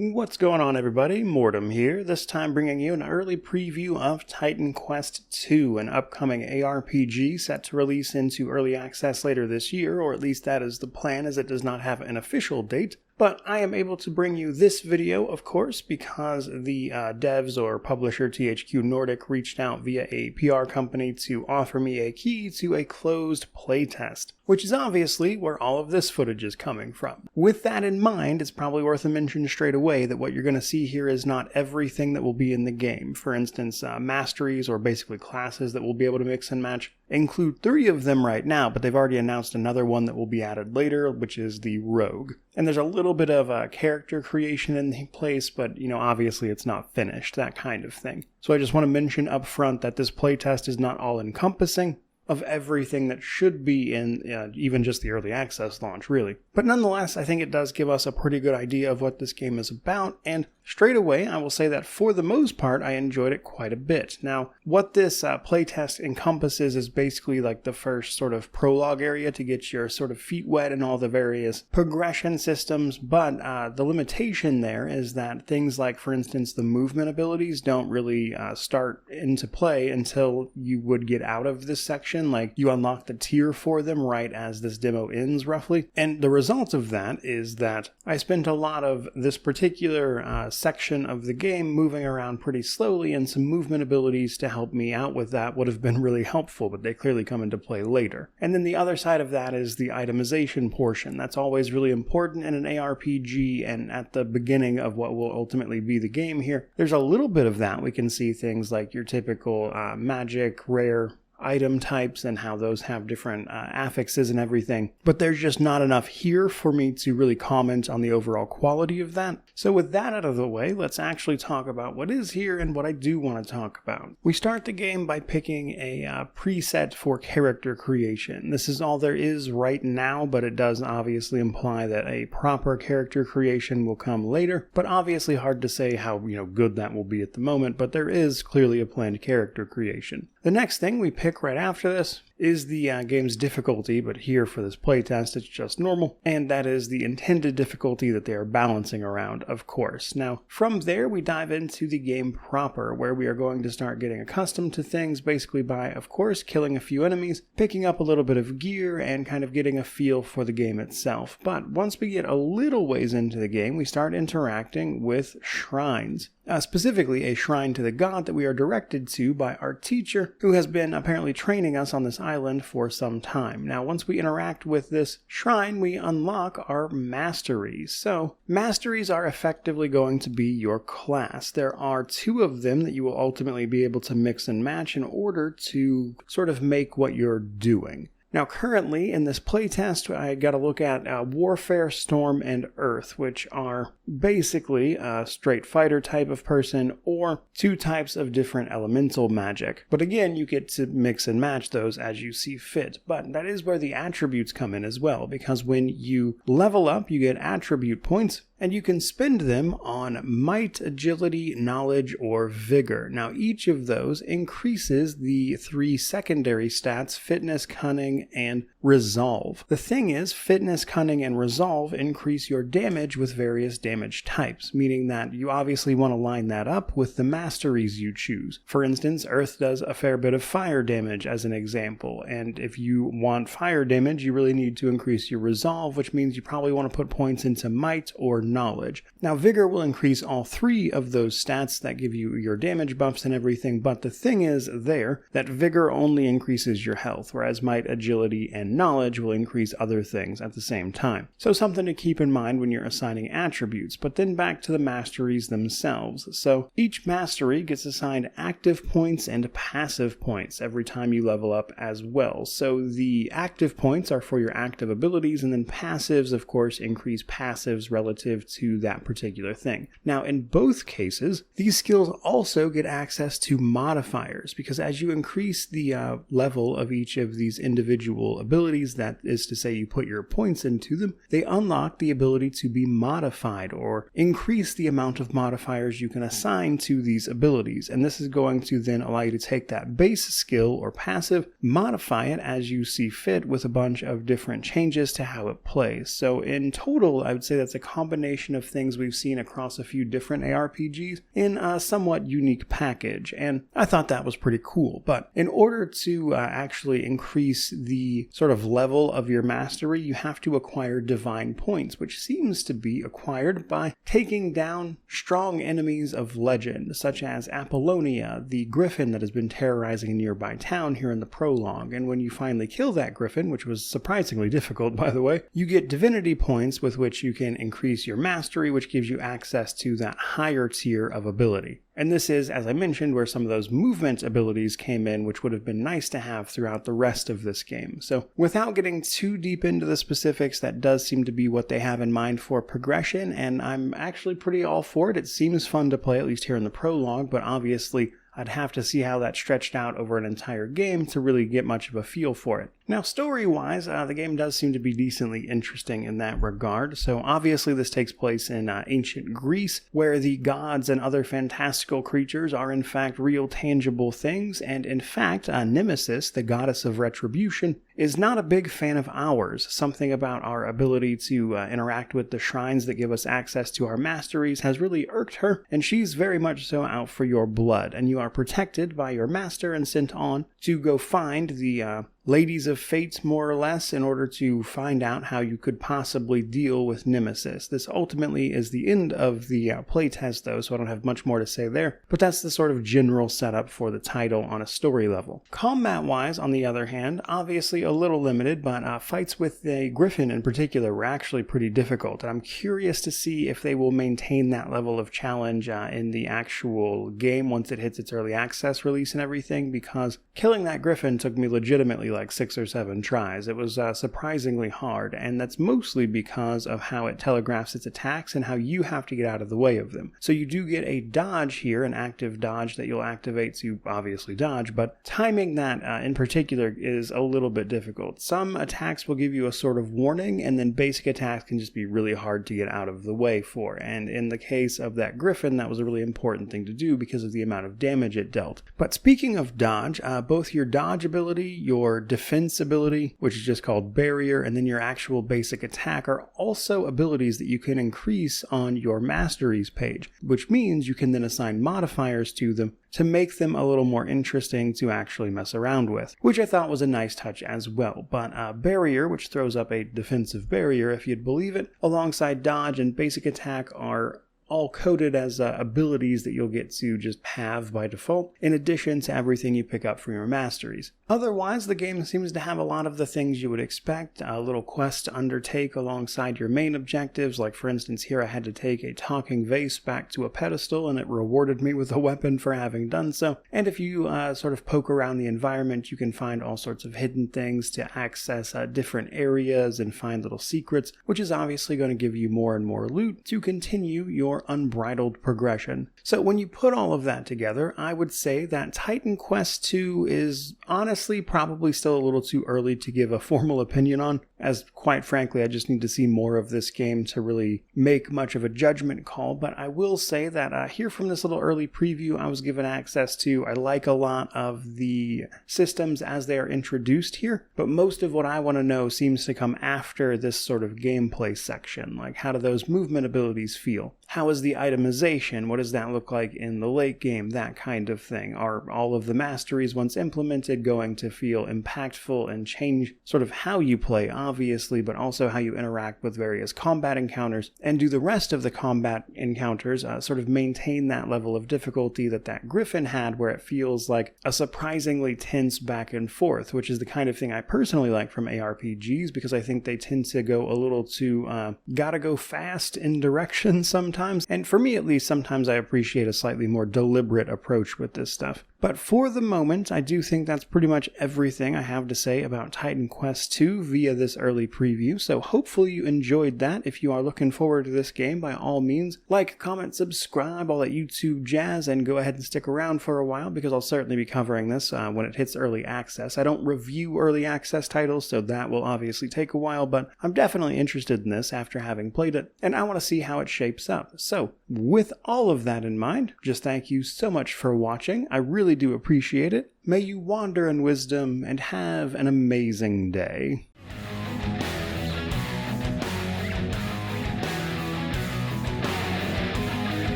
What's going on, everybody? Mortem here, this time bringing you an early preview of Titan Quest II, an upcoming ARPG set to release into early access later this year, or at least that is the plan, as it does not have an official date. But I am able to bring you this video, of course, because the devs or publisher THQ Nordic reached out via a PR company to offer me a key to a closed playtest, which is obviously where all of this footage is coming from. With that in mind, it's probably worth a mention straight away that what you're going to see here is not everything that will be in the game. For instance, masteries, or basically classes that we'll be able to mix and match, include 3 of them right now, but they've already announced another one that will be added later, which is the Rogue. And there's a little bit of character creation in place, but, obviously it's not finished, that kind of thing. So I just want to mention up front that this playtest is not all-encompassing of everything that should be in even just the early access launch, really. But nonetheless, I think it does give us a pretty good idea of what this game is about, and straight away, I will say that for the most part, I enjoyed it quite a bit. Now, what this playtest encompasses is basically like the first sort of prologue area to get your sort of feet wet in all the various progression systems, but the limitation there is that things like, for instance, the movement abilities don't really start into play until you would get out of this section. Like, you unlock the tier for them right as this demo ends, roughly. And the result of that is that I spent a lot of this particular section of the game moving around pretty slowly, and some movement abilities to help me out with that would have been really helpful, but they clearly come into play later. And then the other side of that is the itemization portion. That's always really important in an ARPG, and at the beginning of what will ultimately be the game here, there's a little bit of that. We can see things like your typical magic, rare item types and how those have different affixes and everything, but there's just not enough here for me to really comment on the overall quality of that. So with that out of the way, let's actually talk about what is here and what I do want to talk about. We start the game by picking a preset for character creation. This is all there is right now, but it does obviously imply that a proper character creation will come later, but obviously hard to say how good that will be at the moment, but there is clearly a planned character creation. The next thing we pick right after this is the game's difficulty, but here for this playtest it's just normal, and that is the intended difficulty that they are balancing around, of course. Now, from there we dive into the game proper, where we are going to start getting accustomed to things, basically by, of course, killing a few enemies, picking up a little bit of gear, and kind of getting a feel for the game itself. But once we get a little ways into the game, we start interacting with shrines. Specifically a shrine to the god that we are directed to by our teacher, who has been apparently training us on this island for some time. Now, once we interact with this shrine, we unlock our masteries. So, masteries are effectively going to be your class. There are 2 of them that you will ultimately be able to mix and match in order to sort of make what you're doing. Now, currently, in this playtest, I got to look at Warfare, Storm, and Earth, which are basically a straight fighter type of person, or 2 types of different elemental magic. But again, you get to mix and match those as you see fit. But that is where the attributes come in as well, because when you level up, you get attribute points, and you can spend them on might, agility, knowledge, or vigor. Now, each of those increases the 3 secondary stats, fitness, cunning, and resolve. The thing is, fitness, cunning, and resolve increase your damage with various damage types, meaning that you obviously want to line that up with the masteries you choose. For instance, Earth does a fair bit of fire damage as an example, and if you want fire damage, you really need to increase your resolve, which means you probably want to put points into might or knowledge. Now, vigor will increase all 3 of those stats that give you your damage buffs and everything, but the thing is there that vigor only increases your health, whereas might, agility, and knowledge will increase other things at the same time. So something to keep in mind when you're assigning attributes. But then back to the masteries themselves. So each mastery gets assigned active points and passive points every time you level up as well. So the active points are for your active abilities, and then passives, of course, increase passives relative to that particular thing. Now, in both cases, these skills also get access to modifiers, because as you increase the level of each of these individual individual abilities, that is to say you put your points into them, they unlock the ability to be modified or increase the amount of modifiers you can assign to these abilities. And this is going to then allow you to take that base skill or passive, modify it as you see fit with a bunch of different changes to how it plays. So in total, I would say that's a combination of things we've seen across a few different ARPGs in a somewhat unique package. And I thought that was pretty cool. But in order to actually increase the sort of level of your mastery, you have to acquire divine points, which seems to be acquired by taking down strong enemies of legend, such as Apollonia, the griffin that has been terrorizing a nearby town here in the prologue. And when you finally kill that griffin, which was surprisingly difficult by the way, you get divinity points with which you can increase your mastery, which gives you access to that higher tier of ability. And this is, as I mentioned, where some of those movement abilities came in, which would have been nice to have throughout the rest of this game. So without getting too deep into the specifics, that does seem to be what they have in mind for progression, and I'm actually pretty all for it. It seems fun to play, at least here in the prologue, but obviously I'd have to see how that stretched out over an entire game to really get much of a feel for it. Now, story-wise, the game does seem to be decently interesting in that regard. So obviously this takes place in ancient Greece, where the gods and other fantastical creatures are in fact real tangible things, and in fact, Nemesis, the goddess of retribution, is not a big fan of ours. Something about our ability to interact with the shrines that give us access to our masteries has really irked her, and she's very much so out for your blood, and you are protected by your master and sent on to go find the ladies of fate, more or less, in order to find out how you could possibly deal with Nemesis. This ultimately is the end of the playtest, though, so I don't have much more to say there, but that's the sort of general setup for the title on a story level. Combat-wise, on the other hand, obviously a little limited, but fights with the Griffin in particular were actually pretty difficult, and I'm curious to see if they will maintain that level of challenge in the actual game once it hits its early access release and everything, because killing that Griffin took me legitimately like 6 or 7 tries. It was surprisingly hard, and that's mostly because of how it telegraphs its attacks and how you have to get out of the way of them. So you do get a dodge here, an active dodge that you'll activate to obviously dodge, but timing that in particular is a little bit difficult. Some attacks will give you a sort of warning, and then basic attacks can just be really hard to get out of the way for. And in the case of that Griffin, that was a really important thing to do because of the amount of damage it dealt. But speaking of dodge, both your dodge ability, your defense ability, which is just called barrier, and then your actual basic attack are also abilities that you can increase on your masteries page, which means you can then assign modifiers to them to make them a little more interesting to actually mess around with, which I thought was a nice touch as well. But barrier, which throws up a defensive barrier if you'd believe it, alongside dodge and basic attack are all coded as abilities that you'll get to just have by default, in addition to everything you pick up from your masteries. Otherwise, the game seems to have a lot of the things you would expect, a little quest to undertake alongside your main objectives, like for instance here I had to take a talking vase back to a pedestal and it rewarded me with a weapon for having done so. And if you sort of poke around the environment, you can find all sorts of hidden things to access different areas and find little secrets, which is obviously going to give you more and more loot to continue your unbridled progression. So when you put all of that together, I would say that Titan Quest 2 is honestly probably still a little too early to give a formal opinion on, as quite frankly I just need to see more of this game to really make much of a judgment call. But I will say that here from this little early preview I was given access to, I like a lot of the systems as they are introduced here, but most of what I want to know seems to come after this sort of gameplay section. Like, how do those movement abilities feel? How is the itemization? What does that look like in the late game? That kind of thing. Are all of the masteries, once implemented, going to feel impactful and change sort of how you play, obviously, but also how you interact with various combat encounters? And do the rest of the combat encounters sort of maintain that level of difficulty that Griffin had, where it feels like a surprisingly tense back and forth, which is the kind of thing I personally like from ARPGs, because I think they tend to go a little too gotta go fast in direction sometimes. sometimes, and for me at least, sometimes I appreciate a slightly more deliberate approach with this stuff. But for the moment, I do think that's pretty much everything I have to say about Titan Quest II via this early preview, so hopefully you enjoyed that. If you are looking forward to this game, by all means, like, comment, subscribe, all that YouTube jazz, and go ahead and stick around for a while, because I'll certainly be covering this when it hits early access. I don't review early access titles, so that will obviously take a while, but I'm definitely interested in this after having played it, and I want to see how it shapes up. So, with all of that in mind, just thank you so much for watching. I really do appreciate it. May you wander in wisdom and have an amazing day.